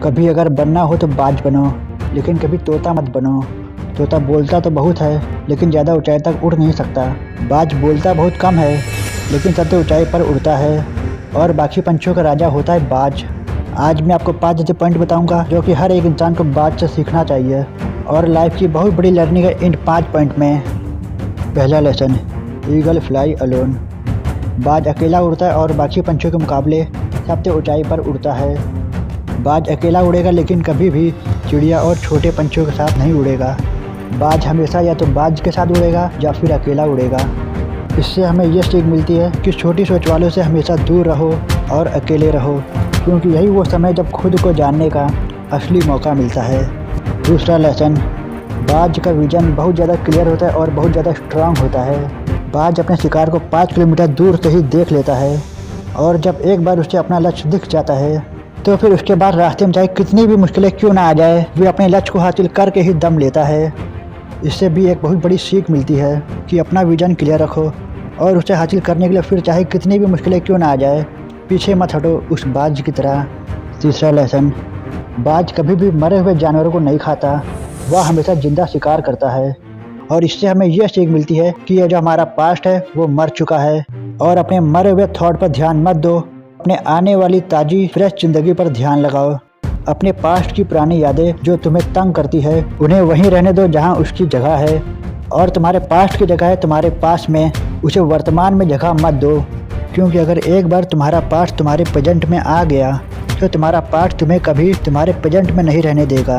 कभी अगर बनना हो तो बाज बनो, लेकिन कभी तोता मत बनो। तोता बोलता तो बहुत है, लेकिन ज़्यादा ऊंचाई तक उड़ नहीं सकता। बाज बोलता बहुत कम है, लेकिन सबसे ऊंचाई पर उड़ता है और बाकी पंछियों का राजा होता है बाज। आज मैं आपको 5 ऐसे पॉइंट बताऊंगा जो कि हर एक इंसान को बाज से सीखना चाहिए और लाइफ की बहुत बड़ी लर्निंग है इन 5 पॉइंट में। पहला लेसन, ईगल फ्लाई अलोन। बाज अकेला उड़ता है और बाकी पंछियों के मुकाबले सबसे ऊंचाई पर उड़ता है। बाज अकेला उड़ेगा, लेकिन कभी भी चिड़िया और छोटे पंछियों के साथ नहीं उड़ेगा। बाज हमेशा या तो बाज के साथ उड़ेगा या फिर अकेला उड़ेगा। इससे हमें यह सीख मिलती है कि छोटी सोच वालों से हमेशा दूर रहो और अकेले रहो, क्योंकि यही वो समय जब खुद को जानने का असली मौका मिलता है। दूसरा लेसन, बाज का विजन बहुत ज़्यादा क्लियर होता है और बहुत ज़्यादा स्ट्रांग होता है। बाज अपने शिकार को 5 किलोमीटर दूर से ही देख लेता है और जब एक बार उसे अपना लक्ष्य दिख जाता है तो फिर उसके बाद रास्ते में चाहे कितनी भी मुश्किलें क्यों ना आ जाए, वह अपने लक्ष्य को हासिल करके ही दम लेता है। इससे भी एक बहुत बड़ी सीख मिलती है कि अपना विजन क्लियर रखो और उसे हासिल करने के लिए फिर चाहे कितनी भी मुश्किलें क्यों ना आ जाए, पीछे मत हटो उस बाज की तरह। तीसरा लेसन, बाज कभी भी मरे हुए जानवरों को नहीं खाता, वह हमेशा जिंदा शिकार करता है। और इससे हमें यह सीख मिलती है कि यह जो हमारा पास्ट है वो मर चुका है और अपने मरे हुए थॉट पर ध्यान मत दो, अपने आने वाली ताज़ी फ्रेश ज़िंदगी पर ध्यान लगाओ। अपने पास्ट की पुरानी यादें जो तुम्हें तंग करती है उन्हें वहीं रहने दो जहां उसकी जगह है, और तुम्हारे पास्ट की जगह है तुम्हारे पास में, उसे वर्तमान में जगह मत दो। क्योंकि अगर एक बार तुम्हारा पास्ट तुम्हारे प्रेजेंट में आ गया तो तुम्हारा पास्ट तुम्हें कभी तुम्हारे प्रेजेंट में नहीं रहने देगा।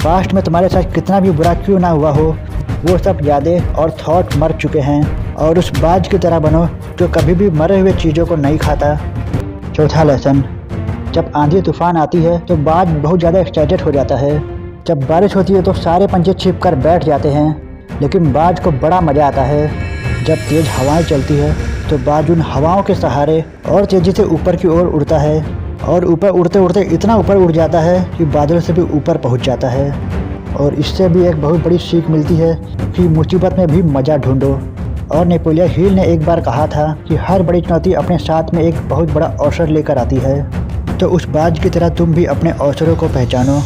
पास्ट में तुम्हारे साथ कितना भी बुरा क्यों ना हुआ हो, वो सब यादें और थॉट मर चुके हैं, और उस बाज की तरह बनो जो कभी भी मरे हुए चीज़ों को नहीं खाता। चौथा लेसन, जब आंधी तूफान आती है तो बाज बहुत ज़्यादा एक्साइटेड हो जाता है। जब बारिश होती है तो सारे पंछी छिप कर बैठ जाते हैं, लेकिन बाज को बड़ा मज़ा आता है। जब तेज़ हवाएं चलती है तो बाज उन हवाओं के सहारे और तेज़ी से ऊपर की ओर उड़ता है, और ऊपर उड़ते उड़ते इतना ऊपर उड़ जाता है कि बादलों से भी ऊपर पहुंच जाता है। और इससे भी एक बहुत बड़ी सीख मिलती है कि मुसीबत में भी मज़ा ढूंढो। और नेपोलियन हिल ने एक बार कहा था कि हर बड़ी चुनौती अपने साथ में एक बहुत बड़ा अवसर लेकर आती है। तो उस बाज की तरह तुम भी अपने अवसरों को पहचानो,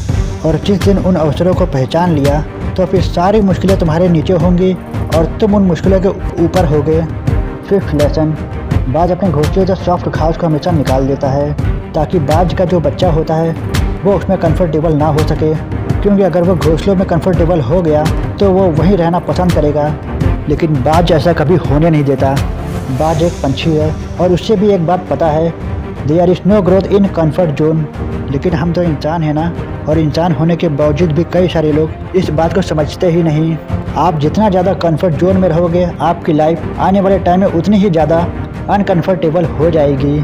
और जिस दिन उन अवसरों को पहचान लिया तो फिर सारी मुश्किलें तुम्हारे नीचे होंगी और तुम उन मुश्किलों के ऊपर होगे। फिफ्थ लेसन, बाज अपने घोंसले से सॉफ्ट घास को हमेशा निकाल देता है ताकि बाज का जो बच्चा होता है वो उसमें कंफर्टेबल ना हो सके, क्योंकि अगर वो घोंसलों में कंफर्टेबल हो गया तो वो वहीं रहना पसंद करेगा। लेकिन बाज ऐसा कभी होने नहीं देता। बाज एक पंछी है और उससे भी एक बात पता है, there is no growth in comfort zone. लेकिन हम तो इंसान हैं ना, और इंसान होने के बावजूद भी कई सारे लोग इस बात को समझते ही नहीं। आप जितना ज़्यादा कंफर्ट जोन में रहोगे, आपकी लाइफ आने वाले टाइम में उतनी ही ज़्यादा अनकंफर्टेबल हो जाएगी।